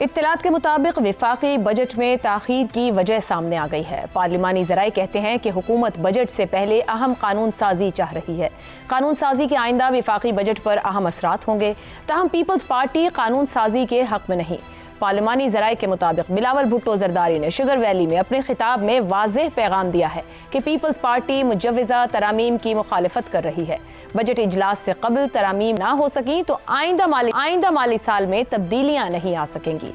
इत्तलात के मुताबिक वफाकी बजट में ताखीर की वजह सामने आ गई है। पार्लिमानी ज़राए कहते हैं कि हुकूमत बजट से पहले अहम कानून साजी चाह रही है। कानून साजी के आइंदा वफाकी बजट पर अहम असरात होंगे, ताहम पीपल्स पार्टी कानून साजी के हक में नहीं। पार्लिमानी ज़राए के मुताबिक बिलावल भुट्टो जरदारी ने शुगर वैली में अपने खिताब में वाज़ेह पैगाम दिया है कि पीपल्स पार्टी मुजव्वज़ा तरामीम की मुखालफत कर रही है। बजट इजलास से कबल तरामीम ना हो सकी तो आइंदा माली साल में तब्दीलियां नहीं आ सकेंगी।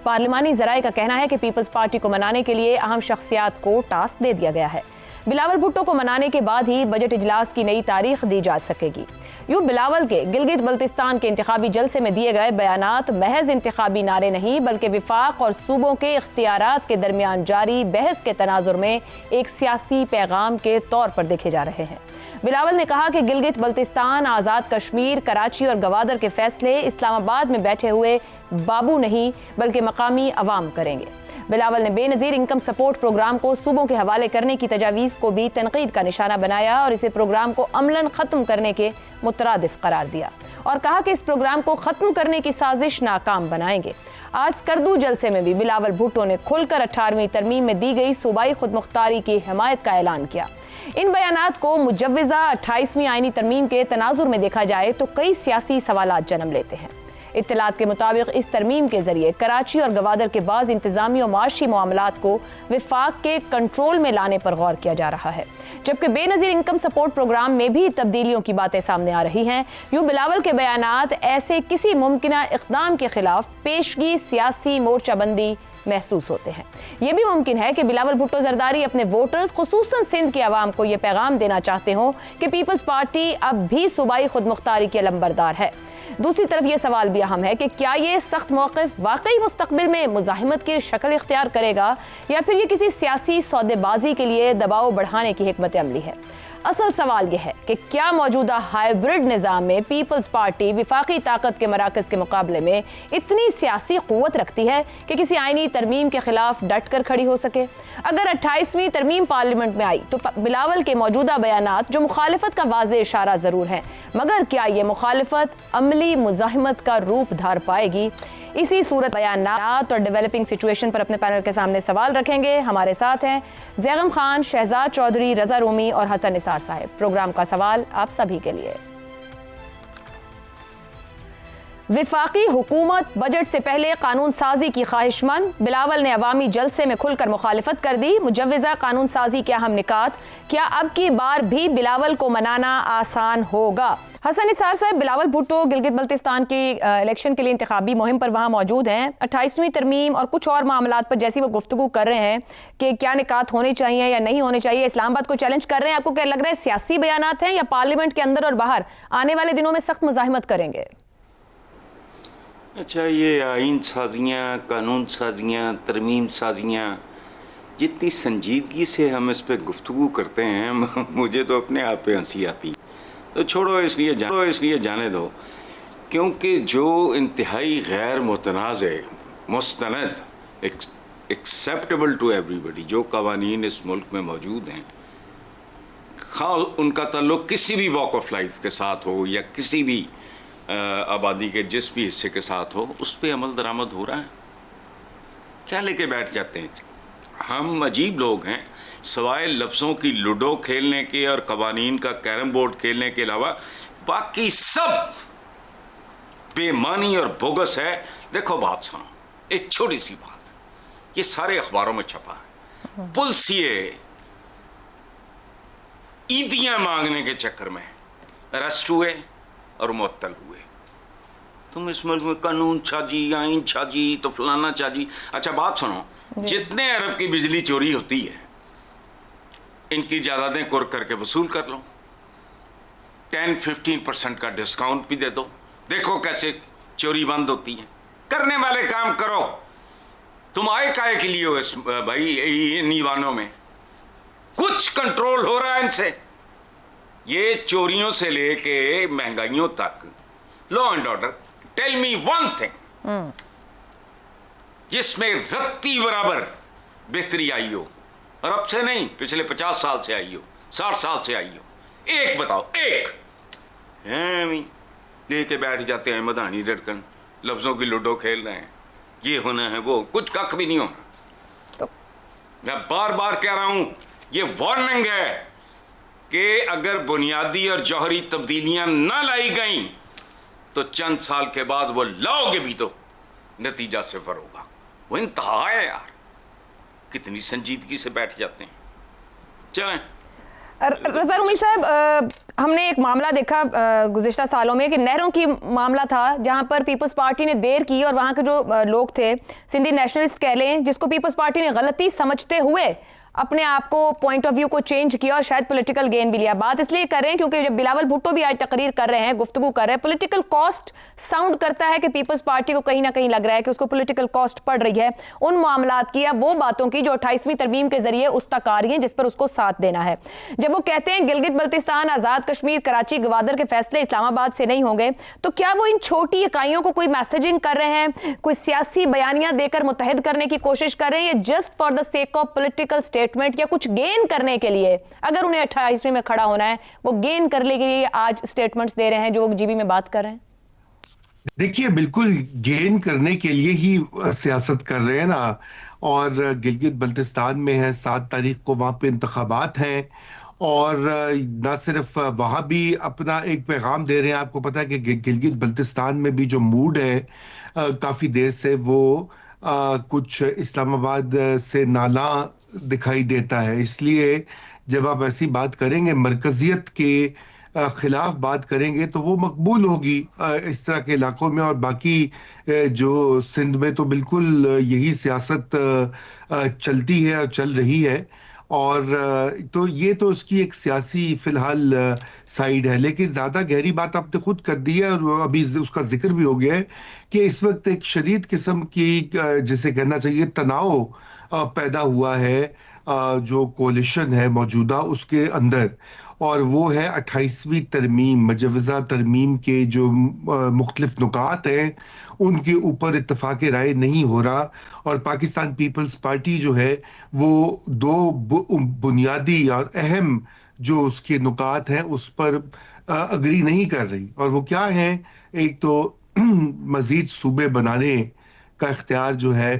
पार्लिमानी ज़राए का कहना है कि पीपल्स पार्टी को मनाने के लिए अहम शख्सियात को टास्क दे दिया गया है। बिलावल भुट्टो को मनाने के बाद ही बजट इजलास की नई तारीख दी जा सकेगी। यूं बिलावल के गिलगित बल्तिस्तान के इंतखाबी जलसे में दिए गए बयानात महज इंतखाबी नारे नहीं बल्कि विफाक और सूबों के इख्तियारात के दरमियान जारी बहस के तनाजुर में एक सियासी पैगाम के तौर पर देखे जा रहे हैं। बिलावल ने कहा कि गिलगित बल्तिस्तान, आज़ाद कश्मीर, कराची और गवादर के फैसले इस्लामाबाद में बैठे हुए बाबू नहीं बल्कि मकामी अवाम करेंगे। बिलावल ने बेनज़ीर इनकम सपोर्ट प्रोग्राम को सूबों के हवाले करने की तजावीज़ को भी तनकीद का निशाना बनाया और इसे प्रोग्राम को अमलन ख़त्म करने के मुतरादिफ करार दिया और कहा कि इस प्रोग्राम को ख़त्म करने की साजिश नाकाम बनाएंगे। आज स्कर्दू जलसे में भी बिलावल भुट्टो ने खुलकर 18वीं तरमीम में दी गई सूबाई खुदमुख्तारी की हिमायत का ऐलान किया। इन बयानात को मुजव्वज़ा 28वीं आईनी तरमीम के तनाजुर में देखा जाए तो कई सियासी सवालात जन्म लेते हैं। इत्तलात के मुताबिक इस तरमीम के जरिए कराची और गवादर के बाज़ इंतजामी और माशी मामलात को विफाक के कंट्रोल में लाने पर गौर किया जा रहा है, जबकि बेनज़ीर इनकम सपोर्ट प्रोग्राम में भी तब्दीलियों की बातें सामने आ रही हैं। यूं बिलावल के बयानात ऐसे किसी मुमकिना इक़दाम के खिलाफ पेशगी सियासी मोर्चाबंदी महसूस होते हैं। यह भी मुमकिन है कि बिलावल भुट्टो जरदारी अपने वोटर्स खुसूसन सिंध के अवाम को यह पैगाम देना चाहते हों कि पीपल्स पार्टी अब भी सूबाई खुदमुख्तारी की अलंबरदार है। दूसरी तरफ यह सवाल भी अहम है कि क्या ये सख्त मौक़िफ़ वाकई मुस्तक़बिल में मुज़ाहिमत की शक्ल इख्तियार करेगा या फिर ये किसी सियासी सौदेबाजी के लिए दबाव बढ़ाने की हिकमत अमली है। असल सवाल यह है कि क्या मौजूदा हाइब्रिड निज़ाम में पीपल्स पार्टी विफाकी ताकत के मराकज़ के मुकाबले में इतनी सियासी क़ुव्वत रखती है कि किसी आईनी तरमीम के खिलाफ डट कर खड़ी हो सके। अगर 28वीं तरमीम पार्लियामेंट में आई तो बिलावल के मौजूदा बयानात जो मुखालिफत का वाज़ेह इशारा ज़रूर है, मगर क्या ये मुखालिफत अमली मुज़ाहिमत का रूप धार पाएगी? इसी सूरत बयानात और डेवलपिंग सिचुएशन पर अपने पैनल के सामने सवाल रखेंगे। हमारे साथ हैं ज़ैगम खान, शहजाद चौधरी, रज़ा रूमी और हसन निसार साहिब। प्रोग्राम का सवाल आप सभी के लिए। विफाकी हुकूमत बजट से पहले कानून साजी की ख्वाहिशमंद, बिलावल ने अवामी जलसे में खुलकर मुखालिफत कर दी। मुजव्वज़ा कानून साजी के अहम निकात, क्या अब की बार भी बिलावल को मनाना आसान होगा? हसन निसार साहब, बिलावल भुट्टो गिलगित बल्तिस्तान की इलेक्शन के लिए इंतखाबी मुहिम पर वहाँ मौजूद हैं। 28वीं तरमीम और कुछ और मामलात पर जैसी वो गुफ्तगू कर रहे हैं कि क्या निकात होने चाहिए या नहीं होने चाहिए, इस्लामाबाद को चैलेंज कर रहे हैं। आपको क्या लग रहा है, सियासी बयानात हैं या पार्लियामेंट के अंदर और बाहर आने वाले दिनों में सख्त मुज़ाहिमत करेंगे? अच्छा, ये आइन साजियाँ, कानून साजियाँ, तरमीम साजियाँ, जितनी संजीदगी से हम इस पर गुफ्तगू करते हैं मुझे तो अपने आप पे हंसी आती। तो छोड़ो, इसलिए जाने दो, क्योंकि जो इंतहाई गैर मुतनाज़ मुस्तनद एक्सेप्टेबल टू एवरीबडी जो कवानीन इस मुल्क में मौजूद हैं, खा उनका ताल्लुक किसी भी वॉक ऑफ लाइफ के साथ हो या किसी भी आबादी के जिस भी हिस्से के साथ हो, उस पर अमल दरामद हो रहा है। क्या लेके बैठ जाते हैं? हम अजीब लोग हैं। सवाए लफ्ज़ों की लूडो खेलने के और कवानीन का कैरम बोर्ड खेलने के अलावा बाकी सब बेमानी और बोगस है। देखो, बात सुनो, एक छोटी सी बात, ये सारे अखबारों में छपा है। पुलिसिए ईदियां मांगने के चक्कर में अरेस्ट हुए और मुअत्तल हुए। तुम इस मुल्क में कानून छाजी, आइन छाजी, तो फलाना छाजी। अच्छा, बात सुनो, जितने अरब की बिजली चोरी होती है, इनकी जायदादें कुर्क करके वसूल कर लो, 10-15% का डिस्काउंट भी दे दो। देखो कैसे चोरी बंद होती है। करने वाले काम करो। तुम आए काहे के लिए हो इस भाई इन ईवानों में? कुछ कंट्रोल हो रहा है इनसे? ये चोरियों से लेके महंगाइयों तक, law and order, tell me one thing जिसमें रत्ती बराबर बेहतरी आई हो, और अब से नहीं, पिछले 50 साल से आई हो, 60 साल से आई हो। एक बताओ, एक। लेके बैठ जाते हैं मधानी डटकन, लफ्जों की लूडो खेल रहे हैं। ये होना है, वो कुछ कख भी नहीं होना। तो मैं बार बार कह रहा हूं, ये वार्निंग है कि अगर बुनियादी और जौहरी तब्दीलियां ना लाई गई तो चंद साल के बाद वो लाओगे भी तो नतीजा सिफर होगा। वो इंतहा है यार, कितनी संजीदगी से बैठ जाते हैं। चलें। रज़ा रूमी साहब, हमने एक मामला देखा गुज़िश्ता सालों में कि नहरों की मामला था जहां पर पीपल्स पार्टी ने देर की और वहां के जो लोग थे, सिंधी नेशनलिस्ट कह लें, जिसको पीपल्स पार्टी ने गलती समझते हुए अपने आप को पॉइंट ऑफ व्यू को चेंज किया और शायद पॉलिटिकल गेन भी लिया। बात इसलिए कर रहे हैं क्योंकि जब बिलावल भुट्टो भी आज तकरीर कर रहे हैं, गुफ्तगू कर रहे हैं, पॉलिटिकल कॉस्ट साउंड करता है कि पीपल्स पार्टी को कहीं ना कहीं लग रहा है कि उसको पॉलिटिकल कॉस्ट पड़ रही है उन मामलात की या वो बातों की जो 28वीं तरमीम के जरिए उस तक आ रही हैं जिस पर उसको साथ देना है। जब वो कहते हैं गिलगित बल्तिस्तान, आजाद कश्मीर, कराची, गवादर के फैसले इस्लामाबाद से नहीं होंगे, तो क्या वो इन छोटी इकाइयों को कोई मैसेजिंग कर रहे हैं, कोई सियासी बयानियां देकर मुतहद करने की कोशिश कर रहे हैं, या just for the sake of political statement या कुछ गेन करने के लिए, अगर उन्हें 28वीं में खड़ा होना है वो गेन करने के लिए आज स्टेटमेंट्स दे रहे हैं जो जीबी में बात कर रहे हैं? देखिए, बिल्कुल गेन करने के लिए ही सियासत कर रहे हैं ना। और गिलगित बल्तिस्तान में है, 7 तारीख को वहां पे इंतखाबात हैं और ना सिर्फ वहां भी अपना एक पैगाम दे रहे हैं। आपको पता है कि गिलगित बल्तिस्तान में भी जो मूड है काफी देर से वो कुछ इस्लामाबाद से नाला दिखाई देता है। इसलिए जब आप ऐसी बात करेंगे, मरकजियत के खिलाफ बात करेंगे, तो वो मकबूल होगी इस तरह के इलाकों में। और बाकी जो सिंध में तो बिल्कुल यही सियासत चलती है और चल रही है। और तो ये तो उसकी एक सियासी फिलहाल साइड है, लेकिन ज्यादा गहरी बात आपने खुद कर दी है और अभी उसका जिक्र भी हो गया है कि इस वक्त एक शदीद किस्म की जिसे कहना चाहिए तनाव पैदा हुआ है जो कोलिशन है मौजूदा उसके अंदर। और वो है 28वीं तरमीम, मुजव्वज़ा तरमीम के जो मुख्तलिफ नुकात हैं उनके ऊपर इत्तफाक राय नहीं हो रहा। और पाकिस्तान पीपल्स पार्टी जो है वो 2 बुनियादी और अहम जो उसके नुकात हैं उस पर अग्री नहीं कर रही। और वो क्या है, एक तो मजीद सूबे बनाने का इख्तियार जो है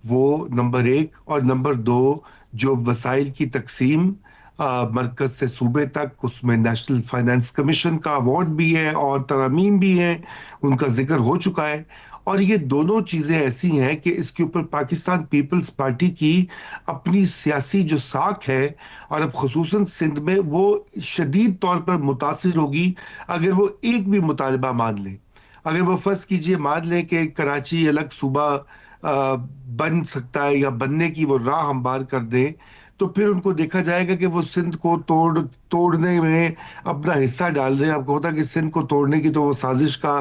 वो नंबर 1, और नंबर 2 जो वसाइल की तकसीम मरकज से सूबे तक, उसमें नेशनल फाइनेंस कमीशन का अवार्ड भी है और तरमीम भी है, उनका जिक्र हो चुका है। और ये दोनों चीजें ऐसी हैं कि इसके ऊपर पाकिस्तान पीपल्स पार्टी की अपनी सियासी जो साख है और अब खुसूसन सिंध में वो शदीद तौर पर मुतासिर होगी अगर वो एक भी मुतालबा मान ले। अगर वो फर्ज कीजिए मान लें कि कराची अलग सूबा बन सकता है या बनने की वो राह हमवार कर दें, तो फिर उनको देखा जाएगा कि वो सिंध को तोड़ने में अपना हिस्सा डाल रहे हैं। आपको पता है कि सिंध को तोड़ने की तो वो साजिश का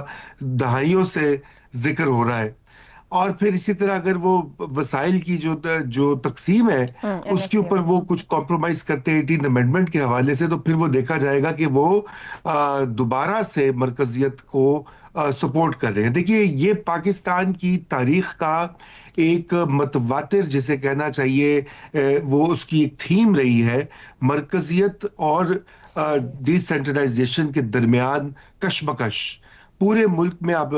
दहाइयों से जिक्र हो रहा है। और फिर इसी तरह अगर वो वसाइल की जो तकसीम है उसके ऊपर वो कुछ कॉम्प्रोमाइज करते हैं 18 अमेंडमेंट के हवाले से, तो फिर वो देखा जाएगा कि वो दोबारा से मरकजियत को सपोर्ट कर रहे हैं। देखिए, ये पाकिस्तान की तारीख का एक मतवातिर जिसे कहना चाहिए वो उसकी एक थीम रही है, मरकजियत और डिसेंट्रलाइजेशन के दरमियान कशमकश। पूरे मुल्क में आप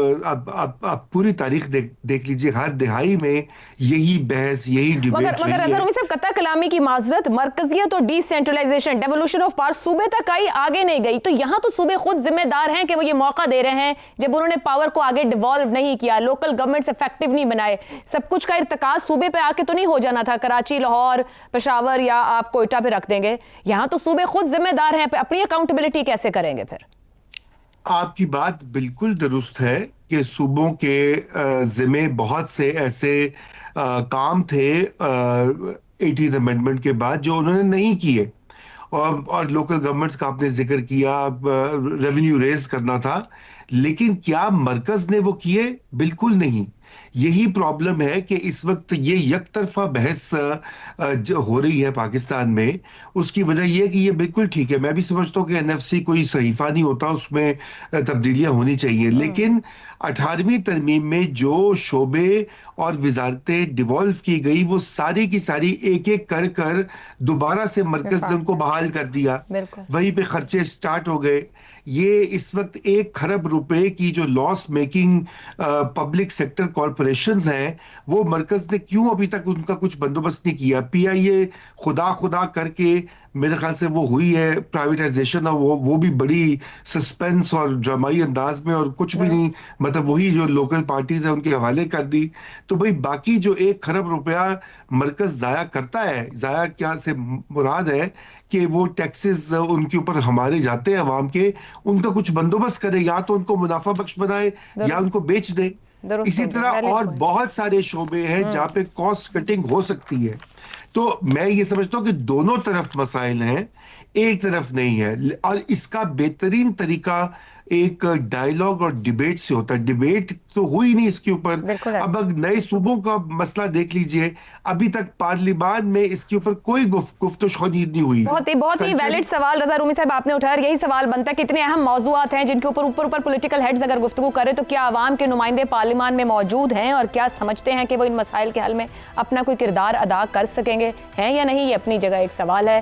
पूरी तारीख देख लीजिए, हर दिहाई में यही बहस, यही डिबेट रही है। मगर अज़हर रूमी साहब, कत्ता कलामी की माजरत, मरकजियत और डिसेंट्रलाइजेशन, डेवोल्यूशन ऑफ पावर सूबे तक आई, आगे नहीं गई। तो यहाँ तो सूबे खुद जिम्मेदार हैं कि वो ये मौका दे रहे हैं जब उन्होंने पावर को आगे डिवॉल्व नहीं किया, लोकल गवर्नमेंट्स इफेक्टिव नहीं बनाए, सब कुछ का इर्तिकाज सूबे पे आके तो नहीं हो जाना था, कराची, लाहौर, पेशावर या आप कोयटा पे रख देंगे। यहाँ तो सूबे खुद जिम्मेदार हैं, अपनी अकाउंटेबिलिटी कैसे करेंगे फिर? आपकी बात बिल्कुल दुरुस्त है कि सूबों के जिम्मे बहुत से ऐसे काम थे 18th अमेंडमेंट के बाद जो उन्होंने नहीं किए। और लोकल गवर्नमेंट्स का आपने जिक्र किया, रेवेन्यू रेज करना था, लेकिन क्या मरकज ने वो किए? बिल्कुल नहीं। यही प्रॉब्लम है कि इस वक्त ये यकतरफा बहस जो हो रही है पाकिस्तान में, उसकी वजह यह है कि ये बिल्कुल ठीक है, मैं भी समझता हूँ कि एनएफसी कोई सहीफा नहीं होता, उसमें तब्दीलियां होनी चाहिए, लेकिन 18वीं तरमीम में जो शोबे और वजारतें डिवॉल्व की गई वो सारी की सारी एक एक कर कर दोबारा से मरकज ने उनको बहाल कर दिया, वहीं पे खर्चे स्टार्ट हो गए। ये इस वक्त 1 खरब रुपए की जो loss making public sector corporations हैं वो मरकज ने क्यों अभी तक उनका कुछ बंदोबस्त नहीं किया। पीआईए खुदा करके मेरे ख्याल से वो हुई है प्राइवेटाइजेशन, और वो भी बड़ी सस्पेंस और ड्रामाई अंदाज में, और कुछ भी नहीं, मतलब वही जो लोकल पार्टीज है उनके हवाले कर दी। तो भाई बाकी जो 1 खरब रुपया मरकज जाया करता है, जाया क्या से मुराद है कि वो टैक्सेस उनके ऊपर हमारे जाते हैं अवाम के, उनका कुछ बंदोबस्त करे, या तो उनको मुनाफा बख्श बनाए या उनको बेच दे। इसी तरह और बहुत सारे शोबे हैं जहां पे कॉस्ट कटिंग हो सकती है। तो मैं ये समझता हूं कि दोनों तरफ मसाइल हैं, एक तरफ नहीं है। और इसका बेहतरीन तरीका एक डायलॉग और डिबेट से होता है। डिबेट तो हुई नहीं इसके ऊपर। अब नए सूबों का मसला देख लीजिए, अभी तक पार्लियामान में इसके ऊपर कोई गुफ्तगू नहीं हुई। बहुत ही वैलिड सवाल रजा रूमी साहब आपने उठाया। यही सवाल बनता है, कितने अहम मौजूआत हैं जिनके ऊपर पॉलिटिकल हेड्स अगर गुफ्तगू करें तो क्या आवाम के नुमाइंदे पार्लियामान में मौजूद हैं, और क्या समझते हैं कि वो इन मसाइल के हल में अपना कोई किरदार अदा कर सकेंगे हैं या नहीं, ये अपनी जगह एक सवाल है।